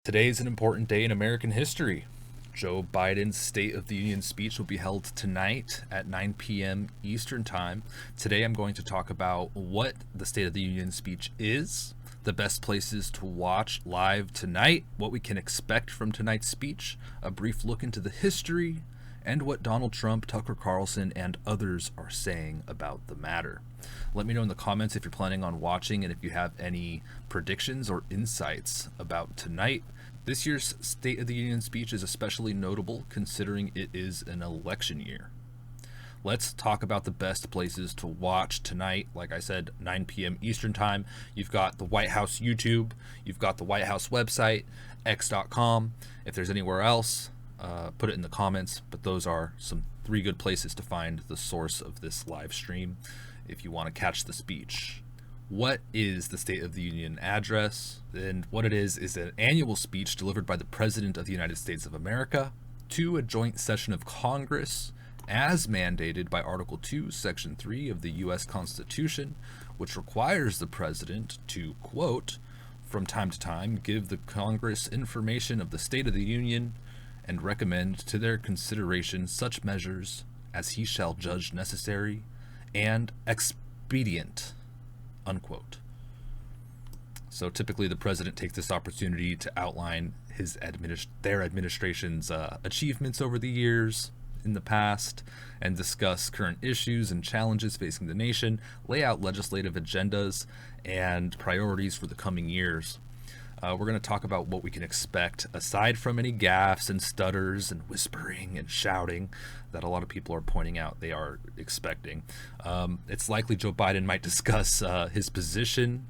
Today is an important day in American history. Joe Biden's State of the Union speech will be held tonight at 9 p.m. Eastern Time. Today I'm going to talk about what the State of the Union speech is, the best places to watch live tonight, what we can expect from tonight's speech, a brief look into the history, and what Donald Trump, Tucker Carlson, and others are saying about the matter. Let me know in the comments if you're planning on watching and if you have any predictions or insights about tonight. This year's State of the Union speech is especially notable considering it is an election year. Let's talk about the best places to watch tonight. Like I said, 9 p.m. Eastern Time. You've got the Whitehouse YouTube. You've got the Whitehouse website, x.com. If there's anywhere else, put it in the comments. But those are some 3 good places to find the source of this live stream if you want to catch the speech. What is the State of the Union address? And what it is an annual speech delivered by the President of the United States of America to a joint session of Congress as mandated by Article 2, Section 3 of the U.S. Constitution, which requires the President to, quote, from time to time give the Congress information of the State of the Union and recommend to their consideration such measures as he shall judge necessary and expedient, unquote. So typically the president takes this opportunity to outline their administration's achievements over the years in the past and discuss current issues and challenges facing the nation, lay out legislative agendas and priorities for the coming years. We're going to talk about what we can expect aside from any gaffes and stutters and whispering and shouting that a lot of people are pointing out they are expecting. It's likely Joe Biden might discuss his position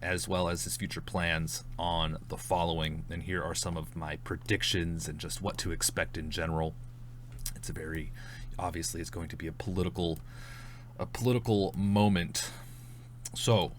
as well as his future plans on the following. And here are some of my predictions and just what to expect in general. Obviously it's going to be a political moment. So,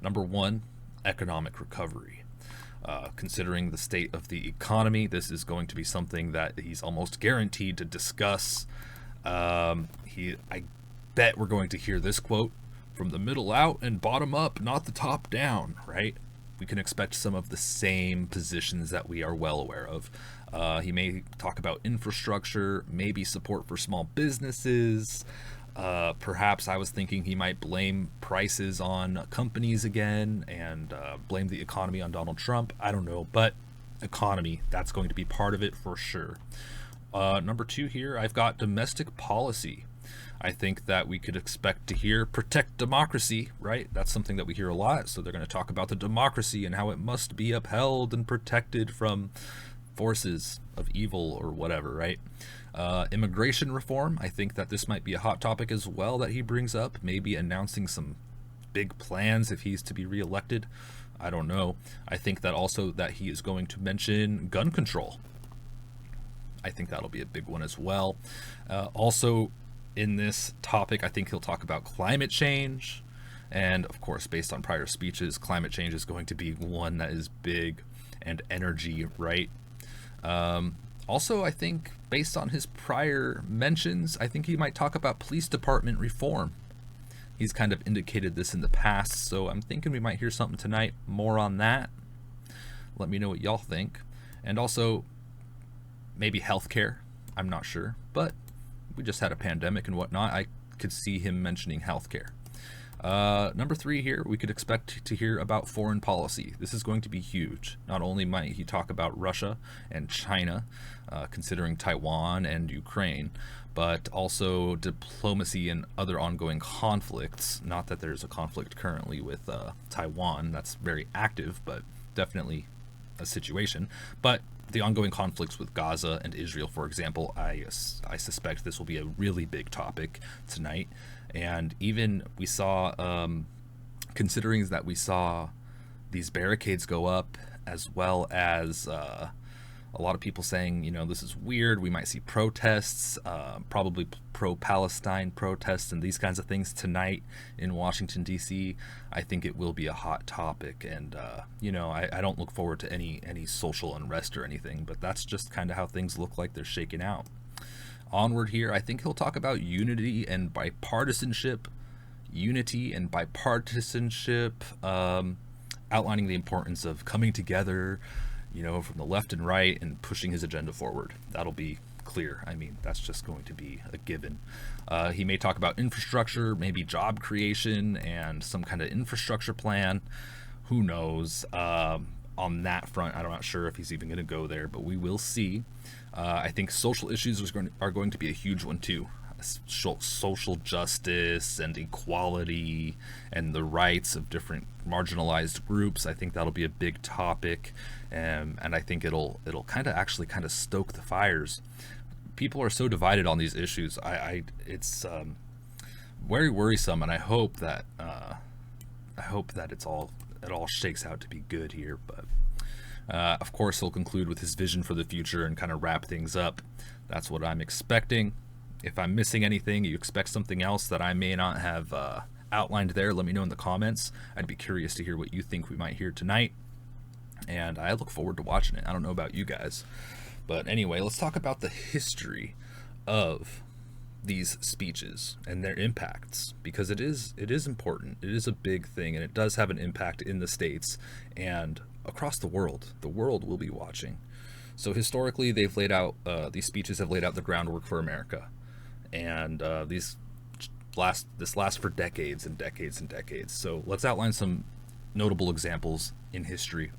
number 1, economic recovery. Considering the state of the economy, this is going to be something that he's almost guaranteed to discuss. I bet we're going to hear this quote, from the middle out and bottom up, not the top down, right? We can expect some of the same positions that we are well aware of. He may talk about infrastructure, maybe support for small businesses. Perhaps I was thinking he might blame prices on companies again and blame the economy on Donald Trump. I don't know, but economy, that's going to be part of it for sure. Number 2 here, I've got domestic policy. I think that we could expect to hear protect democracy, right? That's something that we hear a lot. So they're going to talk about the democracy and how it must be upheld and protected from forces of evil or whatever, right? Immigration reform, I think that this might be a hot topic as well that he brings up, maybe announcing some big plans if he's to be reelected. I don't know. I think that also that he is going to mention gun control. I think that'll be a big one as well. Also in this topic, I think he'll talk about climate change. And of course, based on prior speeches, climate change is going to be one that is big, and energy, right? Also, I think based on his prior mentions, I think he might talk about police department reform. He's kind of indicated this in the past, so I'm thinking we might hear something tonight more on that. Let me know what y'all think. And also, maybe healthcare. I'm not sure, but we just had a pandemic and whatnot. I could see him mentioning healthcare. Number 3 here, we could expect to hear about foreign policy. This is going to be huge. Not only might he talk about Russia and China, considering Taiwan and Ukraine, but also diplomacy and other ongoing conflicts. Not that there's a conflict currently with Taiwan. That's very active, but definitely a situation. But the ongoing conflicts with Gaza and Israel, for example, I suspect this will be a really big topic tonight. And even we saw, considering that we saw these barricades go up, as well as a lot of people saying, this is weird, we might see protests, probably pro-Palestine protests and these kinds of things tonight in Washington, D.C. I think it will be a hot topic, and I don't look forward to any social unrest or anything, but that's just kind of how things look like they're shaking out. Onward here, I think he'll talk about unity and bipartisanship, outlining the importance of coming together, from the left and right and pushing his agenda forward. That'll be clear. I mean, that's just going to be a given. He may talk about infrastructure, maybe job creation and some kind of infrastructure plan. Who knows? On that front, I'm not sure if he's even going to go there, but we will see. I think social issues are going to be a huge one too. Social justice and equality and the rights of different marginalized groups. I think that'll be a big topic, and I think it'll kind of stoke the fires. People are so divided on these issues. It's very worrisome, and I hope that it all shakes out to be good here. But of course, he'll conclude with his vision for the future and kind of wrap things up. That's what I'm expecting. If I'm missing anything, you expect something else that I may not have outlined there, let me know in the comments. I'd be curious to hear what you think we might hear tonight, and I look forward to watching it. I don't know about you guys, but anyway, let's talk about the history of these speeches and their impacts, because it is important. It is a big thing, and it does have an impact in the States and across the world. The world will be watching. So historically, they've laid out these speeches have laid out the groundwork for America, and this lasts for decades and decades and decades. So let's outline some notable examples in history.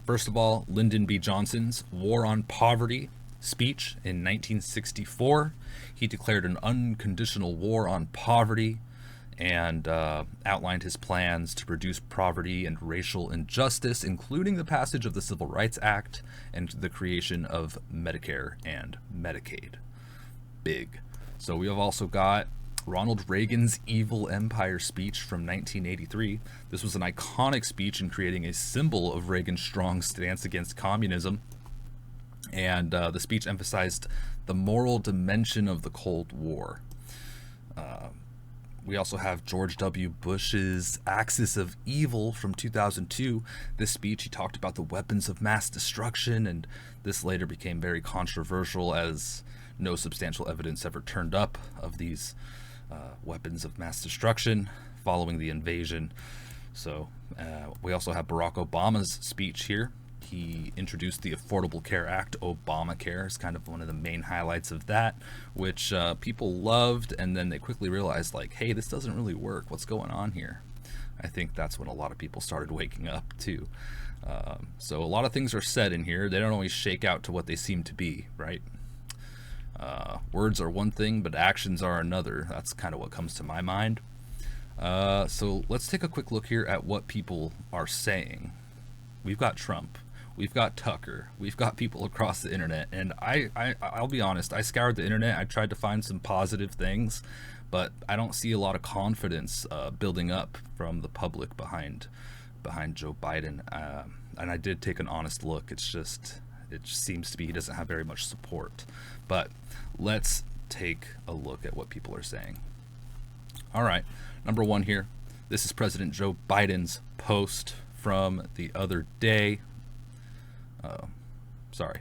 First of all, Lyndon B. Johnson's War on Poverty speech in 1964. He declared an unconditional war on poverty and outlined his plans to reduce poverty and racial injustice, including the passage of the Civil Rights Act and the creation of Medicare and Medicaid. Big. So we have also got Ronald Reagan's Evil Empire speech from 1983. This was an iconic speech in creating a symbol of Reagan's strong stance against communism. And the speech emphasized the moral dimension of the Cold War. We also have George W. Bush's Axis of Evil from 2002. This speech, he talked about the weapons of mass destruction, and this later became very controversial as no substantial evidence ever turned up of these weapons of mass destruction following the invasion. So we also have Barack Obama's speech here. He introduced the Affordable Care Act. Obamacare is kind of one of the main highlights of that, which people loved, and then they quickly realized, like, hey, this doesn't really work. What's going on here? I think that's when a lot of people started waking up too. So a lot of things are said in here. They don't always shake out to what they seem to be, right? Words are one thing, but actions are another. That's kind of what comes to my mind. So let's take a quick look here at what people are saying. We've got Trump. We've got Tucker. We've got people across the internet. And I'll be honest, I scoured the internet. I tried to find some positive things, but I don't see a lot of confidence building up from the public behind Joe Biden. And I did take an honest look. It just seems to be he doesn't have very much support. But let's take a look at what people are saying. All right, number one here. This is President Joe Biden's post from the other day.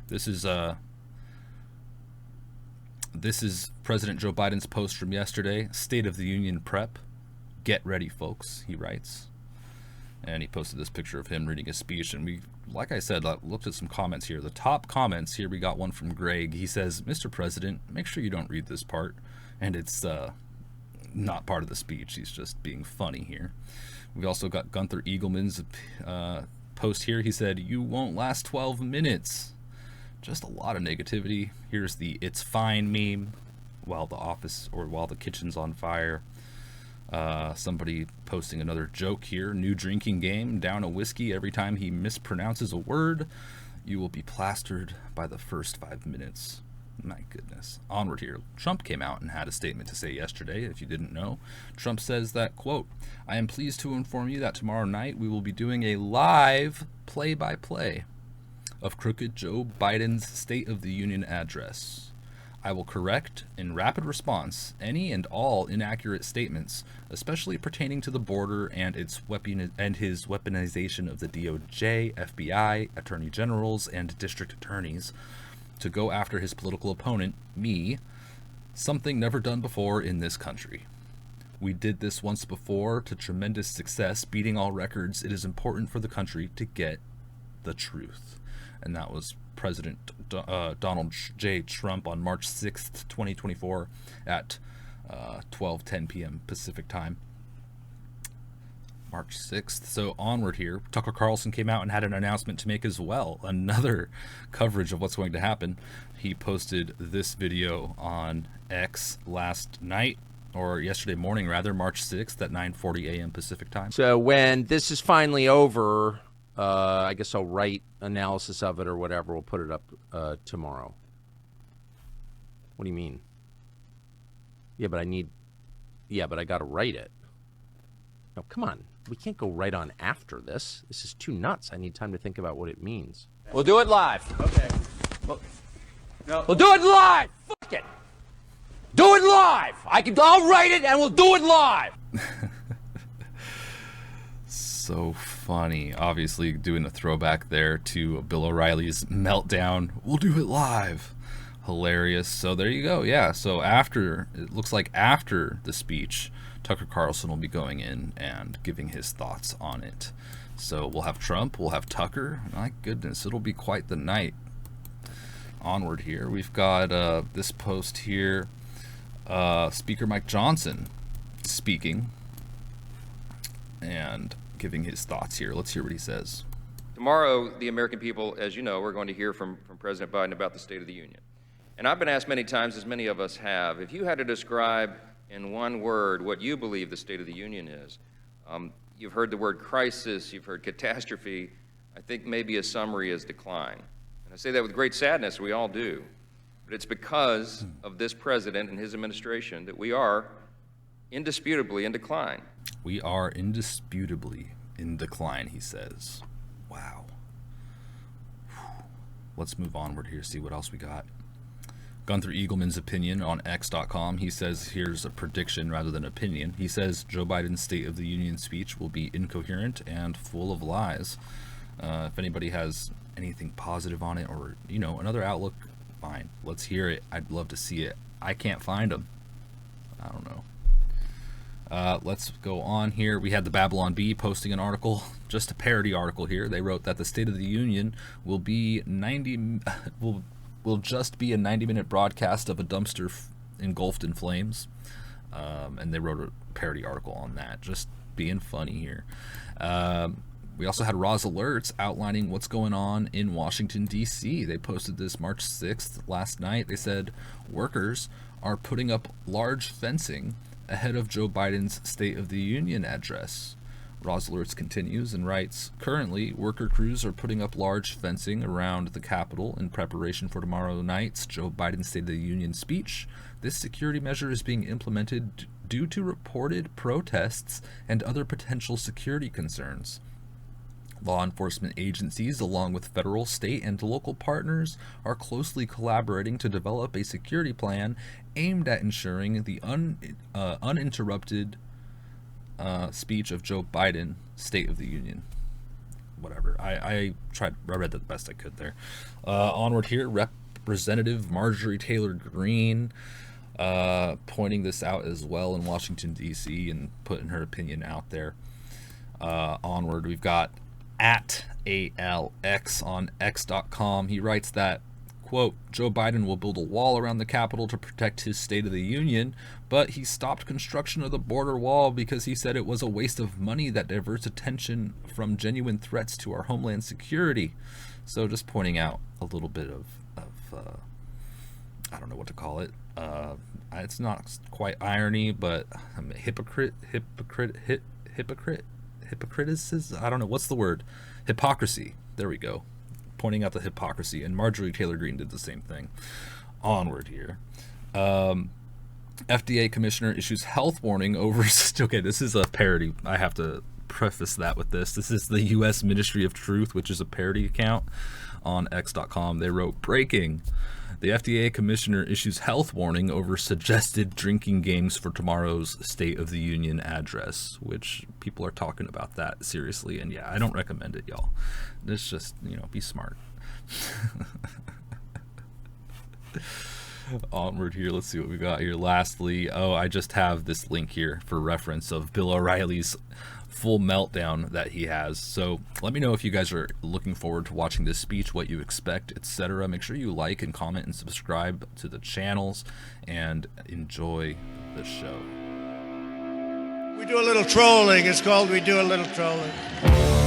This is President Joe Biden's post from yesterday. State of the Union prep. Get ready, folks, he writes. And he posted this picture of him reading his speech. And we, like I said, looked at some comments here. The top comments here, we got one from Greg. He says, Mr. President, make sure you don't read this part. And it's not part of the speech. He's just being funny here. We also got Gunther Eagleman's post here. He said, you won't last 12 minutes. Just a lot of negativity. Here's the "it's fine" meme while the kitchen's on fire. Somebody posting another joke here. New drinking game. Down a whiskey every time he mispronounces a word. You will be plastered by the first 5 minutes. My goodness. Onward here. Trump came out and had a statement to say yesterday, if you didn't know. Trump says that, quote, I am pleased to inform you that tomorrow night we will be doing a live play-by-play of crooked Joe Biden's State of the Union address. I will correct, in rapid response, any and all inaccurate statements, especially pertaining to the border and his weaponization of the DOJ, FBI, attorney generals, and district attorneys to go after his political opponent, me, something never done before in this country. We did this once before to tremendous success, beating all records. It is important for the country to get the truth. And that was President Donald J. Trump on March 6th, 2024 at 12:10 p.m. Pacific time. March 6th. So onward here, Tucker Carlson came out and had an announcement to make as well. Another coverage of what's going to happen. He posted this video on X last night, or yesterday morning rather, March 6th at 9:40 a.m. Pacific time. So when this is finally over, I guess I'll write analysis of it or whatever. We'll put it up tomorrow. What do you mean? Yeah, but I got to write it. No, come on. We can't go right on after this. This is too nuts. I need time to think about what it means. We'll do it live. Okay. Well, no. We'll do it live. Fuck it. Do it live. I'll write it and we'll do it live. So funny. Obviously doing a throwback there to Bill O'Reilly's meltdown. We'll do it live. Hilarious. So there you go. Yeah. So it looks like after the speech, Tucker Carlson will be going in and giving his thoughts on it. So we'll have Trump, we'll have Tucker. My goodness, it'll be quite the night. Onward here, we've got this post here. Speaker Mike Johnson speaking and giving his thoughts here. Let's hear what he says. Tomorrow, the American people, as you know, we're going to hear from President Biden about the State of the Union. And I've been asked many times, as many of us have, if you had to describe in one word what you believe the State of the Union is. You've heard the word crisis, you've heard catastrophe. I think maybe a summary is decline. And I say that with great sadness, we all do. But it's because of this president and his administration that we are indisputably in decline. We are indisputably in decline, he says. Wow. Let's move onward here, see what else we got. Gunther Eagleman's opinion on X.com. He says, here's a prediction rather than opinion. He says Joe Biden's State of the Union speech will be incoherent and full of lies. If anybody has anything positive on it or, another outlook, fine. Let's hear it. I'd love to see it. I can't find them. I don't know. Let's go on here. We had the Babylon Bee posting an article, just a parody article here. They wrote that the State of the Union will be will just be a 90-minute broadcast of a dumpster engulfed in flames. And they wrote a parody article on that, just being funny here. We also had Roz Alerts outlining what's going on in Washington, D.C. They posted this March 6th last night. They said workers are putting up large fencing ahead of Joe Biden's State of the Union address. Roz Alerts continues and writes, currently, worker crews are putting up large fencing around the Capitol in preparation for tomorrow night's Joe Biden State of the Union speech. This security measure is being implemented due to reported protests and other potential security concerns. Law enforcement agencies, along with federal, state, and local partners, are closely collaborating to develop a security plan aimed at ensuring the uninterrupted speech of Joe Biden, State of the Union. Whatever. I read that the best I could there. Onward here, Representative Marjorie Taylor Greene pointing this out as well in Washington, D.C. and putting her opinion out there. Onward, we've got at ALX on X.com. He writes that, quote, Joe Biden will build a wall around the Capitol to protect his State of the Union, but he stopped construction of the border wall because he said it was a waste of money that diverts attention from genuine threats to our homeland security. So just pointing out a little bit of I don't know what to call it. It's not quite irony, but hypocriticism. I don't know. What's the word? Hypocrisy. There we go. Pointing out the hypocrisy. And Marjorie Taylor Greene did the same thing. Onward here. FDA commissioner issues health warning over... Okay, this is a parody. I have to preface that with this. This is the U.S. Ministry of Truth, which is a parody account on X.com. They wrote, breaking. The FDA commissioner issues health warning over suggested drinking games for tomorrow's State of the Union address, which people are talking about that seriously. And yeah, I don't recommend it, y'all. It's just, be smart. Onward here. Let's see what we got here. Lastly, I just have this link here for reference of Bill O'Reilly's full meltdown that he has. So let me know if you guys are looking forward to watching this speech, what you expect, etc. Make sure you like and comment and subscribe to the channels, and enjoy the show. We do a little trolling. It's called We Do a Little Trolling.